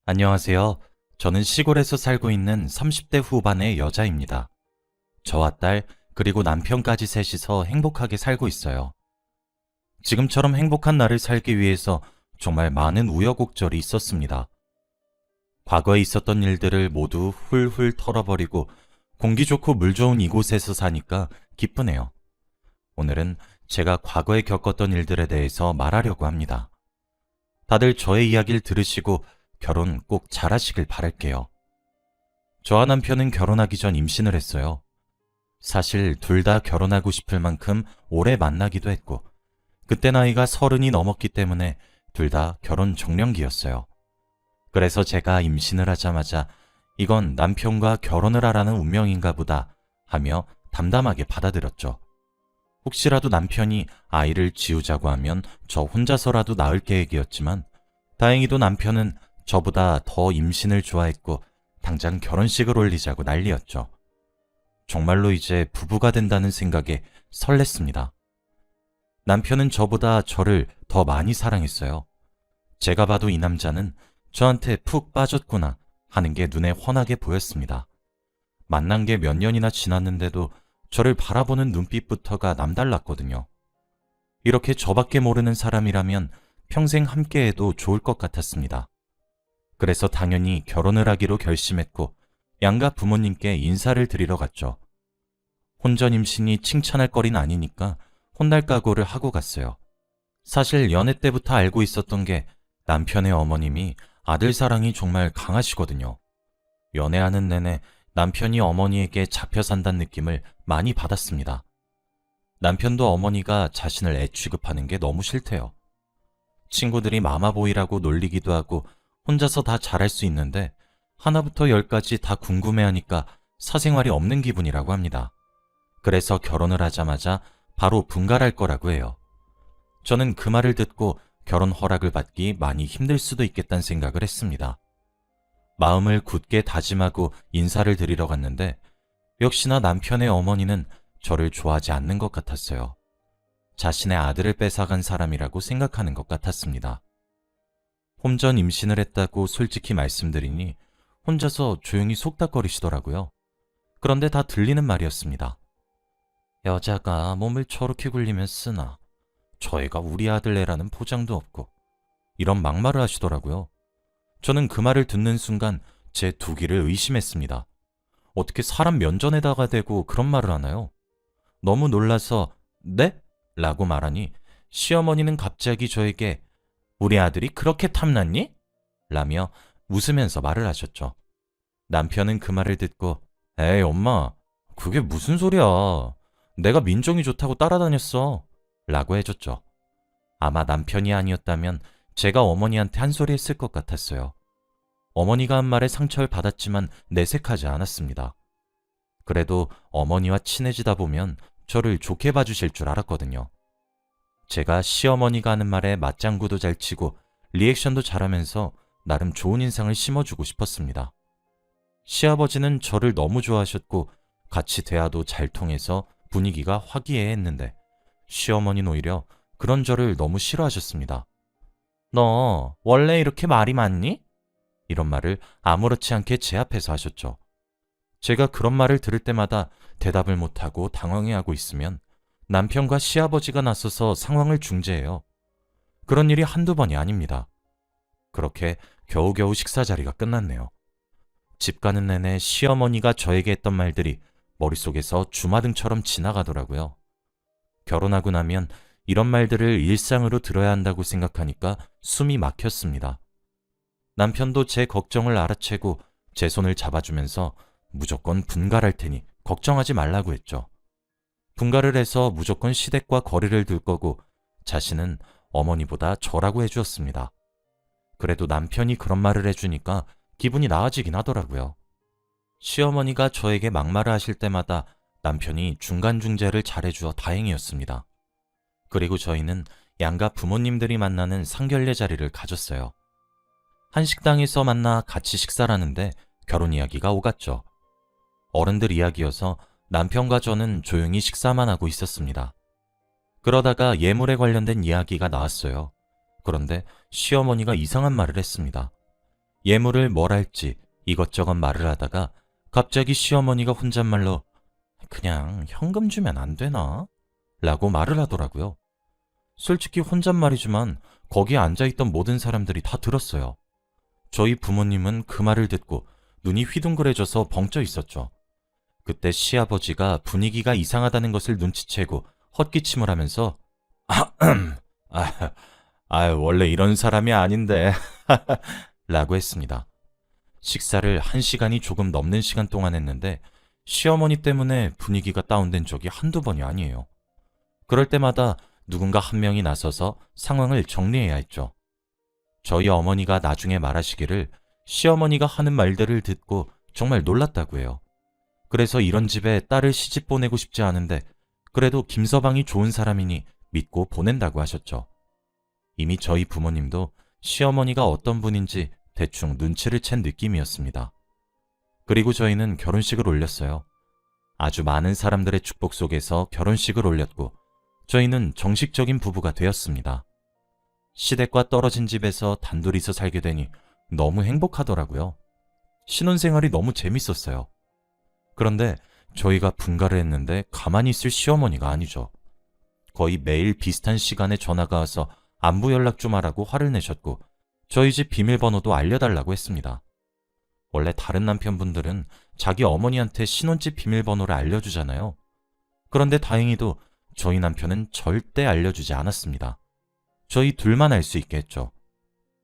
안녕하세요. 저는 시골에서 살고 있는 30대 후반의 여자입니다. 저와 딸, 그리고 남편까지 셋이서 행복하게 살고 있어요. 지금처럼 행복한 나를 살기 위해서 정말 많은 우여곡절이 있었습니다. 과거에 있었던 일들을 모두 훌훌 털어버리고 공기 좋고 물 좋은 이곳에서 사니까 기쁘네요. 오늘은 제가 과거에 겪었던 일들에 대해서 말하려고 합니다. 다들 저의 이야기를 들으시고 결혼 꼭 잘하시길 바랄게요. 저와 남편은 결혼하기 전 임신을 했어요. 사실 둘 다 결혼하고 싶을 만큼 오래 만나기도 했고, 그때 나이가 30이 넘었기 때문에 둘 다 결혼 적령기였어요. 그래서 제가 임신을 하자마자 이건 남편과 결혼을 하라는 운명인가 보다 하며 담담하게 받아들였죠. 혹시라도 남편이 아이를 지우자고 하면 저 혼자서라도 낳을 계획이었지만, 다행히도 남편은 저보다 더 임신을 좋아했고 당장 결혼식을 올리자고 난리였죠. 정말로 이제 부부가 된다는 생각에 설렜습니다. 남편은 저보다 저를 더 많이 사랑했어요. 제가 봐도 이 남자는 저한테 푹 빠졌구나 하는 게 눈에 훤하게 보였습니다. 만난 게 몇 년이나 지났는데도 저를 바라보는 눈빛부터가 남달랐거든요. 이렇게 저밖에 모르는 사람이라면 평생 함께해도 좋을 것 같았습니다. 그래서 당연히 결혼을 하기로 결심했고 양가 부모님께 인사를 드리러 갔죠. 혼전 임신이 칭찬할 거리는 아니니까 혼날 각오를 하고 갔어요. 사실 연애 때부터 알고 있었던 게 남편의 어머님이 아들 사랑이 정말 강하시거든요. 연애하는 내내 남편이 어머니에게 잡혀 산다는 느낌을 많이 받았습니다. 남편도 어머니가 자신을 애 취급하는 게 너무 싫대요. 친구들이 마마보이라고 놀리기도 하고 혼자서 다 잘할 수 있는데 하나부터 열까지 다 궁금해하니까 사생활이 없는 기분이라고 합니다. 그래서 결혼을 하자마자 바로 분갈할 거라고 해요. 저는 그 말을 듣고 결혼 허락을 받기 많이 힘들 수도 있겠다는 생각을 했습니다. 마음을 굳게 다짐하고 인사를 드리러 갔는데 역시나 남편의 어머니는 저를 좋아하지 않는 것 같았어요. 자신의 아들을 뺏어간 사람이라고 생각하는 것 같았습니다. 홈전 임신을 했다고 솔직히 말씀드리니 혼자서 조용히 속닥거리시더라고요. 그런데 다 들리는 말이었습니다. 여자가 몸을 저렇게 굴리면 쓰나. 저 애가 우리 아들 애라는 포장도 없고. 이런 막말을 하시더라고요. 저는 그 말을 듣는 순간 제 두 귀를 의심했습니다. 어떻게 사람 면전에다가 대고 그런 말을 하나요? 너무 놀라서 네? 라고 말하니 시어머니는 갑자기 저에게 우리 아들이 그렇게 탐났니? 라며 웃으면서 말을 하셨죠. 남편은 그 말을 듣고 에이 엄마 그게 무슨 소리야. 내가 민정이 좋다고 따라다녔어. 라고 해줬죠. 아마 남편이 아니었다면 제가 어머니한테 한 소리 했을 것 같았어요. 어머니가 한 말에 상처를 받았지만 내색하지 않았습니다. 그래도 어머니와 친해지다 보면 저를 좋게 봐주실 줄 알았거든요. 제가 시어머니가 하는 말에 맞장구도 잘 치고 리액션도 잘하면서 나름 좋은 인상을 심어주고 싶었습니다. 시아버지는 저를 너무 좋아하셨고 같이 대화도 잘 통해서 분위기가 화기애애했는데 시어머니는 오히려 그런 저를 너무 싫어하셨습니다. 너 원래 이렇게 말이 많니? 이런 말을 아무렇지 않게 제 앞에서 하셨죠. 제가 그런 말을 들을 때마다 대답을 못하고 당황해하고 있으면 남편과 시아버지가 나서서 상황을 중재해요. 그런 일이 한두 번이 아닙니다. 그렇게 겨우겨우 식사 자리가 끝났네요. 집 가는 내내 시어머니가 저에게 했던 말들이 머릿속에서 주마등처럼 지나가더라고요. 결혼하고 나면 이런 말들을 일상으로 들어야 한다고 생각하니까 숨이 막혔습니다. 남편도 제 걱정을 알아채고 제 손을 잡아주면서 무조건 분갈할 테니 걱정하지 말라고 했죠. 분갈을 해서 무조건 시댁과 거리를 둘 거고 자신은 어머니보다 저라고 해주었습니다. 그래도 남편이 그런 말을 해주니까 기분이 나아지긴 하더라고요. 시어머니가 저에게 막말을 하실 때마다 남편이 중간 중재를 잘해주어 다행이었습니다. 그리고 저희는 양가 부모님들이 만나는 상견례 자리를 가졌어요. 한 식당에서 만나 같이 식사를 하는데 결혼 이야기가 오갔죠. 어른들 이야기여서 남편과 저는 조용히 식사만 하고 있었습니다. 그러다가 예물에 관련된 이야기가 나왔어요. 그런데 시어머니가 이상한 말을 했습니다. 예물을 뭘 할지 이것저것 말을 하다가 갑자기 시어머니가 혼잣말로 그냥 현금 주면 안 되나? 라고 말을 하더라고요. 솔직히 혼잣말이지만 거기에 앉아있던 모든 사람들이 다 들었어요. 저희 부모님은 그 말을 듣고 눈이 휘둥그레져서 벙쪄 있었죠. 그때 시아버지가 분위기가 이상하다는 것을 눈치채고 헛기침을 하면서 아, 원래 이런 사람이 아닌데 라고 했습니다. 식사를 1시간이 조금 넘는 시간 동안 했는데 시어머니 때문에 분위기가 다운된 적이 한두 번이 아니에요. 그럴 때마다 누군가 한 명이 나서서 상황을 정리해야 했죠. 저희 어머니가 나중에 말하시기를 시어머니가 하는 말들을 듣고 정말 놀랐다고 해요. 그래서 이런 집에 딸을 시집 보내고 싶지 않은데 그래도 김서방이 좋은 사람이니 믿고 보낸다고 하셨죠. 이미 저희 부모님도 시어머니가 어떤 분인지 대충 눈치를 챈 느낌이었습니다. 그리고 저희는 결혼식을 올렸어요. 아주 많은 사람들의 축복 속에서 결혼식을 올렸고 저희는 정식적인 부부가 되었습니다. 시댁과 떨어진 집에서 단둘이서 살게 되니 너무 행복하더라고요. 신혼생활이 너무 재밌었어요. 그런데 저희가 분가를 했는데 가만히 있을 시어머니가 아니죠. 거의 매일 비슷한 시간에 전화가 와서 안부 연락 좀 하라고 화를 내셨고 저희 집 비밀번호도 알려달라고 했습니다. 원래 다른 남편분들은 자기 어머니한테 신혼집 비밀번호를 알려주잖아요. 그런데 다행히도 저희 남편은 절대 알려주지 않았습니다. 저희 둘만 알 수 있게 했죠.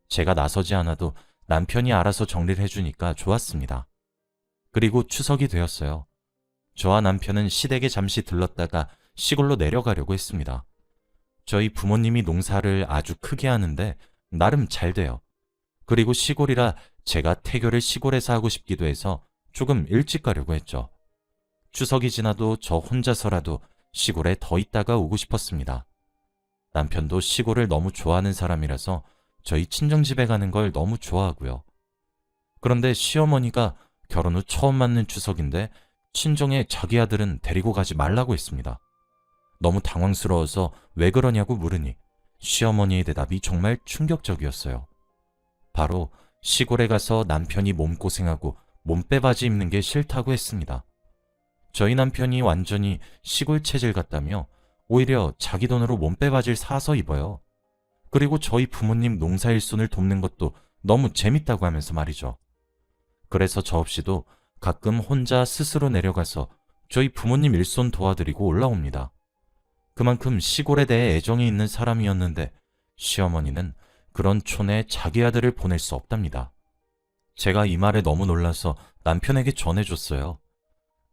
제가 나서지 않아도 남편이 알아서 정리를 해주니까 좋았습니다. 그리고 추석이 되었어요. 저와 남편은 시댁에 잠시 들렀다가 시골로 내려가려고 했습니다. 저희 부모님이 농사를 아주 크게 하는데 나름 잘 돼요. 그리고 시골이라 제가 태교를 시골에서 하고 싶기도 해서 조금 일찍 가려고 했죠. 추석이 지나도 저 혼자서라도 시골에 더 있다가 오고 싶었습니다. 남편도 시골을 너무 좋아하는 사람이라서 저희 친정집에 가는 걸 너무 좋아하고요. 그런데 시어머니가 결혼 후 처음 맞는 추석인데 친정에 자기 아들은 데리고 가지 말라고 했습니다. 너무 당황스러워서 왜 그러냐고 물으니 시어머니의 대답이 정말 충격적이었어요. 바로 시골에 가서 남편이 몸고생하고 몸빼바지 입는 게 싫다고 했습니다. 저희 남편이 완전히 시골 체질 같다며 오히려 자기 돈으로 몸빼바지를 사서 입어요. 그리고 저희 부모님 농사일손을 돕는 것도 너무 재밌다고 하면서 말이죠. 그래서 저 없이도 가끔 혼자 스스로 내려가서 저희 부모님 일손 도와드리고 올라옵니다. 그만큼 시골에 대해 애정이 있는 사람이었는데 시어머니는 그런 촌에 자기 아들을 보낼 수 없답니다. 제가 이 말에 너무 놀라서 남편에게 전해줬어요.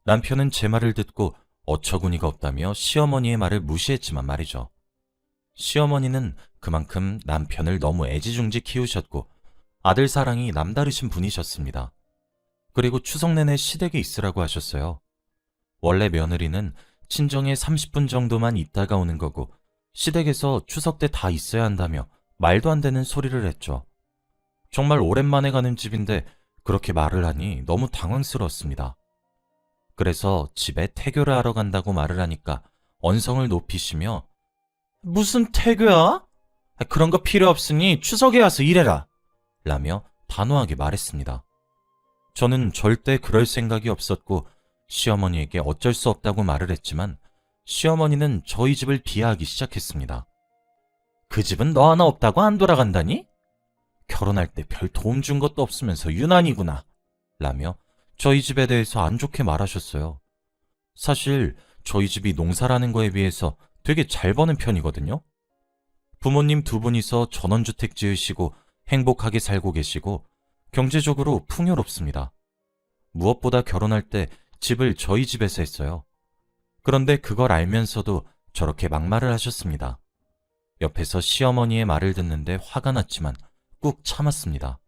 남편은 제 말을 듣고 어처구니가 없다며 시어머니의 말을 무시했지만 말이죠. 시어머니는 그만큼 남편을 너무 애지중지 키우셨고 아들 사랑이 남다르신 분이셨습니다. 그리고 추석 내내 시댁에 있으라고 하셨어요. 원래 며느리는 친정에 30분 정도만 있다가 오는 거고 시댁에서 추석 때 다 있어야 한다며 말도 안 되는 소리를 했죠. 정말 오랜만에 가는 집인데 그렇게 말을 하니 너무 당황스러웠습니다. 그래서 집에 태교를 하러 간다고 말을 하니까 언성을 높이시며 무슨 태교야? 그런 거 필요 없으니 추석에 와서 일해라 라며 단호하게 말했습니다. 저는 절대 그럴 생각이 없었고 시어머니에게 어쩔 수 없다고 말을 했지만 시어머니는 저희 집을 비하하기 시작했습니다. 그 집은 너 하나 없다고 안 돌아간다니? 결혼할 때 별 도움 준 것도 없으면서 유난이구나 라며 저희 집에 대해서 안 좋게 말하셨어요. 사실 저희 집이 농사라는 거에 비해서 되게 잘 버는 편이거든요. 부모님 두 분이서 전원주택 지으시고 행복하게 살고 계시고 경제적으로 풍요롭습니다. 무엇보다 결혼할 때 집을 저희 집에서 했어요. 그런데 그걸 알면서도 저렇게 막말을 하셨습니다. 옆에서 시어머니의 말을 듣는데 화가 났지만 꾹 참았습니다.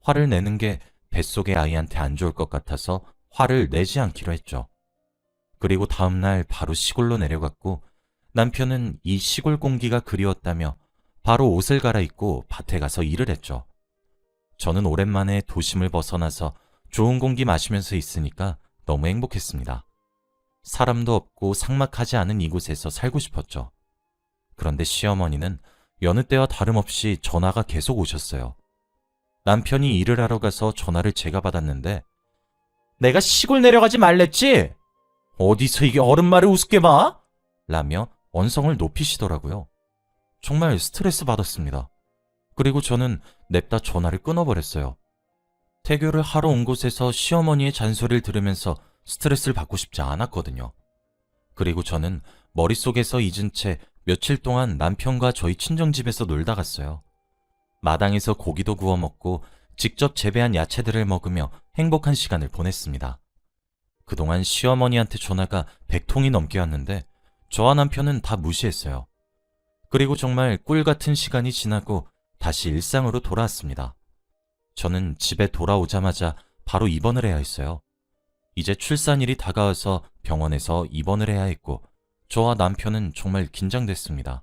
화를 내는 게 뱃속의 아이한테 안 좋을 것 같아서 화를 내지 않기로 했죠. 그리고 다음날 바로 시골로 내려갔고 남편은 이 시골 공기가 그리웠다며 바로 옷을 갈아입고 밭에 가서 일을 했죠. 저는 오랜만에 도심을 벗어나서 좋은 공기 마시면서 있으니까 너무 행복했습니다. 사람도 없고 삭막하지 않은 이곳에서 살고 싶었죠. 그런데 시어머니는 여느 때와 다름없이 전화가 계속 오셨어요. 남편이 일을 하러 가서 전화를 제가 받았는데 내가 시골 내려가지 말랬지? 어디서 이게 어른 말을 우습게 봐? 라며 언성을 높이시더라고요. 정말 스트레스 받았습니다. 그리고 저는 냅다 전화를 끊어버렸어요. 태교를 하러 온 곳에서 시어머니의 잔소리를 들으면서 스트레스를 받고 싶지 않았거든요. 그리고 저는 머릿속에서 잊은 채 며칠 동안 남편과 저희 친정집에서 놀다 갔어요. 마당에서 고기도 구워 먹고 직접 재배한 야채들을 먹으며 행복한 시간을 보냈습니다. 그동안 시어머니한테 전화가 100통이 넘게 왔는데 저와 남편은 다 무시했어요. 그리고 정말 꿀 같은 시간이 지나고 다시 일상으로 돌아왔습니다. 저는 집에 돌아오자마자 바로 입원을 해야 했어요. 이제 출산일이 다가와서 병원에서 입원을 해야 했고 저와 남편은 정말 긴장됐습니다.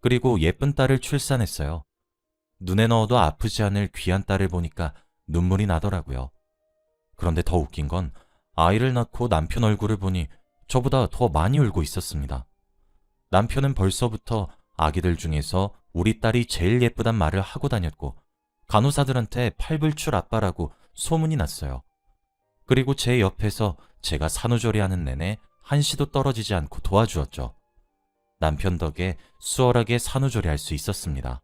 그리고 예쁜 딸을 출산했어요. 눈에 넣어도 아프지 않을 귀한 딸을 보니까 눈물이 나더라고요. 그런데 더 웃긴 건 아이를 낳고 남편 얼굴을 보니 저보다 더 많이 울고 있었습니다. 남편은 벌써부터 아기들 중에서 우리 딸이 제일 예쁘단 말을 하고 다녔고 간호사들한테 팔불출 아빠라고 소문이 났어요. 그리고 제 옆에서 제가 산후조리하는 내내 한시도 떨어지지 않고 도와주었죠. 남편 덕에 수월하게 산후조리할 수 있었습니다.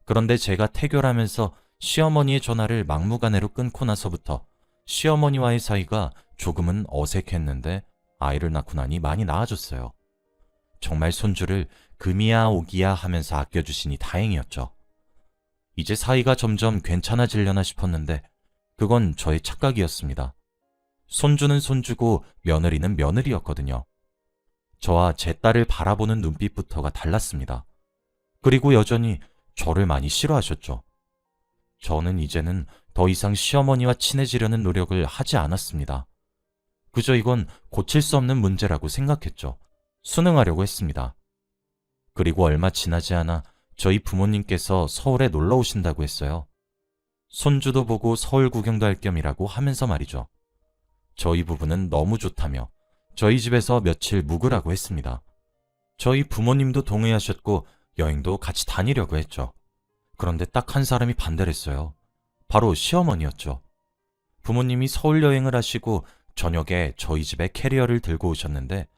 그런데 제가 태교를 하면서 시어머니의 전화를 막무가내로 끊고 나서부터 시어머니와의 사이가 조금은 어색했는데 아이를 낳고 나니 많이 나아졌어요. 정말 손주를 금이야 오기야 하면서 아껴주시니 다행이었죠. 이제 사이가 점점 괜찮아지려나 싶었는데 그건 저의 착각이었습니다. 손주는 손주고 며느리는 며느리였거든요. 저와 제 딸을 바라보는 눈빛부터가 달랐습니다. 그리고 여전히 저를 많이 싫어하셨죠. 저는 이제는 더 이상 시어머니와 친해지려는 노력을 하지 않았습니다. 그저 이건 고칠 수 없는 문제라고 생각했죠. 순응하려고 했습니다. 그리고 얼마 지나지 않아 저희 부모님께서 서울에 놀러 오신다고 했어요. 손주도 보고 서울 구경도 할 겸이라고 하면서 말이죠. 저희 부부는 너무 좋다며 저희 집에서 며칠 묵으라고 했습니다. 저희 부모님도 동의하셨고 여행도 같이 다니려고 했죠. 그런데 딱 한 사람이 반대를 했어요. 바로 시어머니였죠. 부모님이 서울 여행을 하시고 저녁에 저희 집에 캐리어를 들고 오셨는데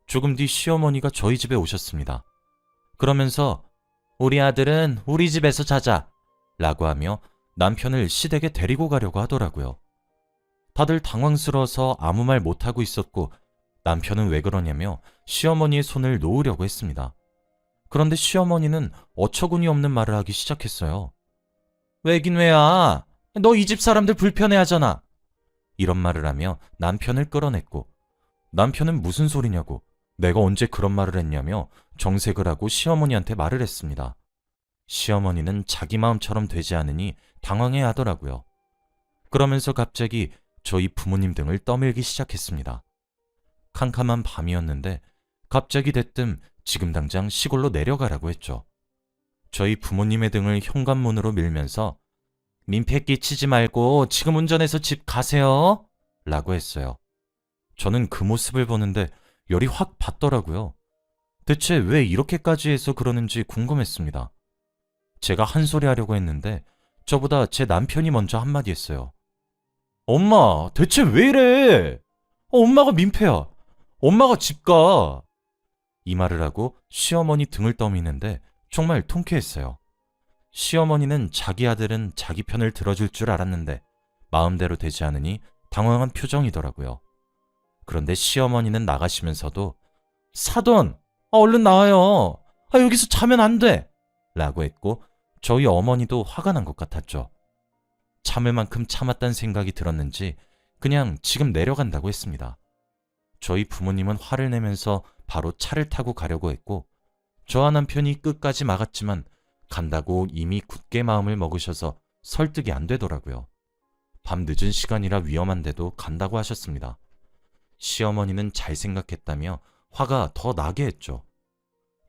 조금 뒤 시어머니가 저희 집에 오셨습니다. 그러면서 우리 아들은 우리 집에서 자자 라고 하며 남편을 시댁에 데리고 가려고 하더라고요. 다들 당황스러워서 아무 말 못하고 있었고 남편은 왜 그러냐며 시어머니의 손을 놓으려고 했습니다. 그런데 시어머니는 어처구니 없는 말을 하기 시작했어요. 왜긴 왜야? 너 이 집 사람들 불편해하잖아. 이런 말을 하며 남편을 끌어냈고 남편은 무슨 소리냐고 내가 언제 그런 말을 했냐며 정색을 하고 시어머니한테 말을 했습니다. 시어머니는 자기 마음처럼 되지 않으니 당황해 하더라고요. 그러면서 갑자기 저희 부모님 등을 떠밀기 시작했습니다. 캄캄한 밤이었는데 갑자기 대뜸 지금 당장 시골로 내려가라고 했죠. 저희 부모님의 등을 현관문으로 밀면서 민폐 끼치지 말고 지금 운전해서 집 가세요 라고 했어요. 저는 그 모습을 보는데 열이 확 받더라고요. 대체 왜 이렇게까지 해서 그러는지 궁금했습니다. 제가 한 소리 하려고 했는데 저보다 제 남편이 먼저 한마디 했어요. 엄마, 대체 왜 이래? 엄마가 민폐야. 엄마가 집 가. 이 말을 하고 시어머니 등을 떠미는데 정말 통쾌했어요. 시어머니는 자기 아들은 자기 편을 들어줄 줄 알았는데 마음대로 되지 않으니 당황한 표정이더라고요. 그런데 시어머니는 나가시면서도 사돈, 얼른 나와요. 여기서 자면 안 돼. 라고 했고 저희 어머니도 화가 난 것 같았죠. 참을 만큼 참았다는 생각이 들었는지 그냥 지금 내려간다고 했습니다. 저희 부모님은 화를 내면서 바로 차를 타고 가려고 했고 저와 남편이 끝까지 막았지만 간다고 이미 굳게 마음을 먹으셔서 설득이 안 되더라고요. 밤 늦은 시간이라 위험한데도 간다고 하셨습니다. 시어머니는 잘 생각했다며 화가 더 나게 했죠.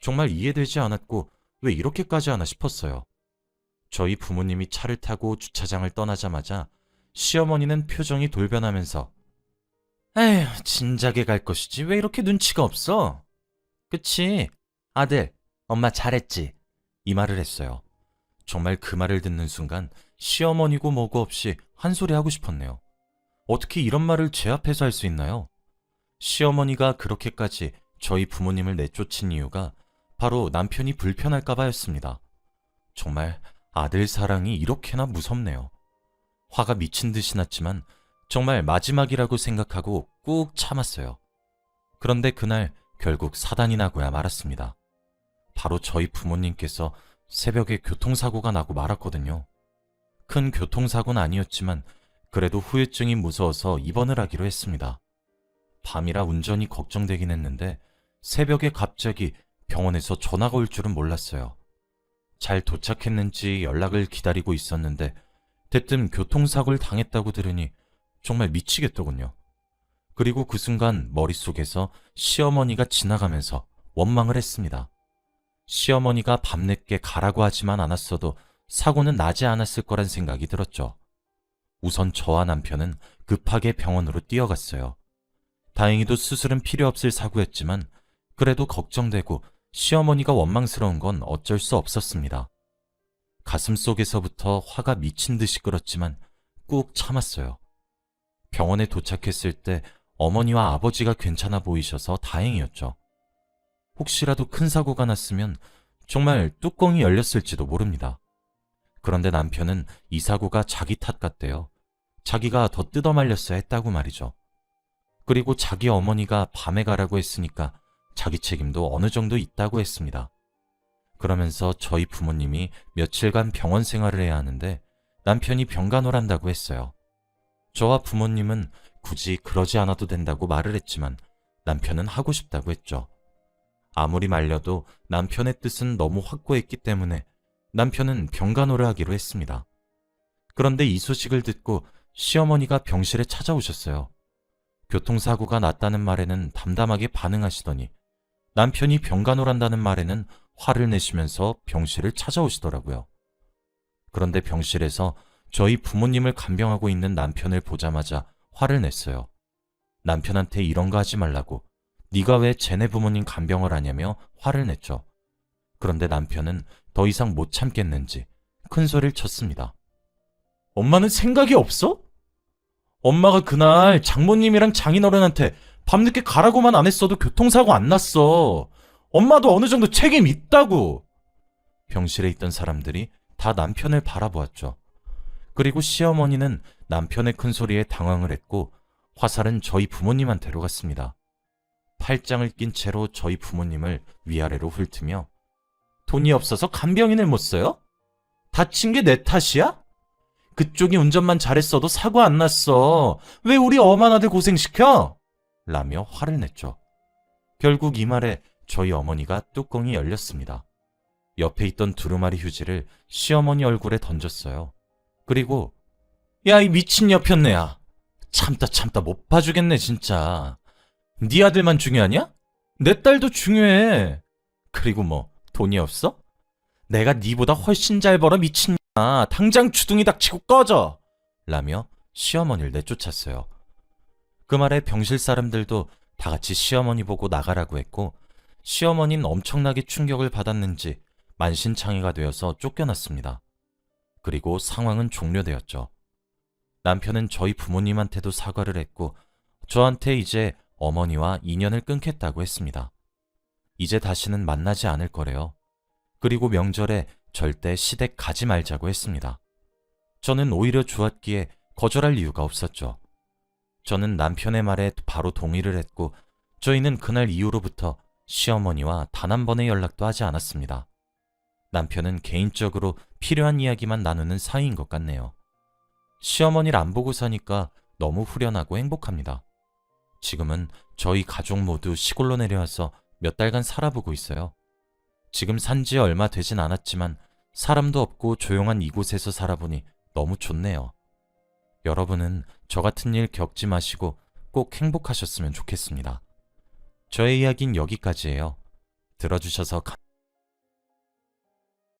정말 이해되지 않았고 왜 이렇게까지 하나 싶었어요. 저희 부모님이 차를 타고 주차장을 떠나자마자 시어머니는 표정이 돌변하면서 에휴, 진작에 갈 것이지 왜 이렇게 눈치가 없어? 그치? 아들, 엄마 잘했지? 이 말을 했어요. 정말 그 말을 듣는 순간 시어머니고 뭐고 없이 한 소리 하고 싶었네요. 어떻게 이런 말을 제 앞에서 할 수 있나요? 시어머니가 그렇게까지 저희 부모님을 내쫓은 이유가 바로 남편이 불편할까봐였습니다. 정말 아들 사랑이 이렇게나 무섭네요. 화가 미친 듯이 났지만 정말 마지막이라고 생각하고 꾹 참았어요. 그런데 그날 결국 사단이 나고야 말았습니다. 바로 저희 부모님께서 새벽에 교통사고가 나고 말았거든요. 큰 교통사고는 아니었지만 그래도 후유증이 무서워서 입원을 하기로 했습니다. 밤이라 운전이 걱정되긴 했는데 새벽에 갑자기 병원에서 전화가 올 줄은 몰랐어요. 잘 도착했는지 연락을 기다리고 있었는데 대뜸 교통사고를 당했다고 들으니 정말 미치겠더군요. 그리고 그 순간 머릿속에서 시어머니가 지나가면서 원망을 했습니다. 시어머니가 밤늦게 가라고 하지만 않았어도 사고는 나지 않았을 거란 생각이 들었죠. 우선 저와 남편은 급하게 병원으로 뛰어갔어요. 다행히도 수술은 필요 없을 사고였지만 그래도 걱정되고 시어머니가 원망스러운 건 어쩔 수 없었습니다. 가슴 속에서부터 화가 미친 듯이 끓었지만 꾹 참았어요. 병원에 도착했을 때 어머니와 아버지가 괜찮아 보이셔서 다행이었죠. 혹시라도 큰 사고가 났으면 정말 뚜껑이 열렸을지도 모릅니다. 그런데 남편은 이 사고가 자기 탓 같대요. 자기가 더 뜯어말렸어야 했다고 말이죠. 그리고 자기 어머니가 밤에 가라고 했으니까 자기 책임도 어느 정도 있다고 했습니다. 그러면서 저희 부모님이 며칠간 병원 생활을 해야 하는데 남편이 병간호란다고 했어요. 저와 부모님은 굳이 그러지 않아도 된다고 말을 했지만 남편은 하고 싶다고 했죠. 아무리 말려도 남편의 뜻은 너무 확고했기 때문에 남편은 병간호를 하기로 했습니다. 그런데 이 소식을 듣고 시어머니가 병실에 찾아오셨어요. 교통사고가 났다는 말에는 담담하게 반응하시더니 남편이 병간호란다는 말에는 화를 내시면서 병실을 찾아오시더라고요. 그런데 병실에서 저희 부모님을 간병하고 있는 남편을 보자마자 화를 냈어요. 남편한테 이런 거 하지 말라고, 네가 왜 쟤네 부모님 간병을 하냐며 화를 냈죠. 그런데 남편은 더 이상 못 참겠는지 큰 소리를 쳤습니다. 엄마는 생각이 없어? 엄마가 그날 장모님이랑 장인어른한테 밤늦게 가라고만 안 했어도 교통사고 안 났어. 엄마도 어느 정도 책임 있다고. 병실에 있던 사람들이 다 남편을 바라보았죠. 그리고 시어머니는 남편의 큰 소리에 당황을 했고 화살은 저희 부모님한테로 갔습니다. 팔짱을 낀 채로 저희 부모님을 위아래로 훑으며 돈이 없어서 간병인을 못 써요? 다친 게 내 탓이야? 그쪽이 운전만 잘했어도 사고 안 났어. 왜 우리 엄한 아들 고생시켜? 라며 화를 냈죠. 결국 이 말에 저희 어머니가 뚜껑이 열렸습니다. 옆에 있던 두루마리 휴지를 시어머니 얼굴에 던졌어요. 그리고 야, 이 미친 여편네야. 참다 못 봐주겠네 진짜. 네 아들만 중요하냐? 내 딸도 중요해. 그리고 뭐 돈이 없어? 내가 네보다 훨씬 잘 벌어 미친냐. 당장 주둥이 닥치고 꺼져. 라며 시어머니를 내쫓았어요. 그 말에 병실 사람들도 다 같이 시어머니 보고 나가라고 했고 시어머니는 엄청나게 충격을 받았는지 만신창이가 되어서 쫓겨났습니다. 그리고 상황은 종료되었죠. 남편은 저희 부모님한테도 사과를 했고 저한테 이제 어머니와 인연을 끊겠다고 했습니다. 이제 다시는 만나지 않을 거래요. 그리고 명절에 절대 시댁 가지 말자고 했습니다. 저는 오히려 좋았기에 거절할 이유가 없었죠. 저는 남편의 말에 바로 동의를 했고 저희는 그날 이후로부터 시어머니와 단 한 번의 연락도 하지 않았습니다. 남편은 개인적으로 필요한 이야기만 나누는 사이인 것 같네요. 시어머니를 안 보고 사니까 너무 후련하고 행복합니다. 지금은 저희 가족 모두 시골로 내려와서 몇 달간 살아보고 있어요. 지금 산지 얼마 되진 않았지만 사람도 없고 조용한 이곳에서 살아보니 너무 좋네요. 여러분은 저 같은 일 겪지 마시고 꼭 행복하셨으면 좋겠습니다. 저의 이야기는 여기까지예요. 들어주셔서 감사합니다.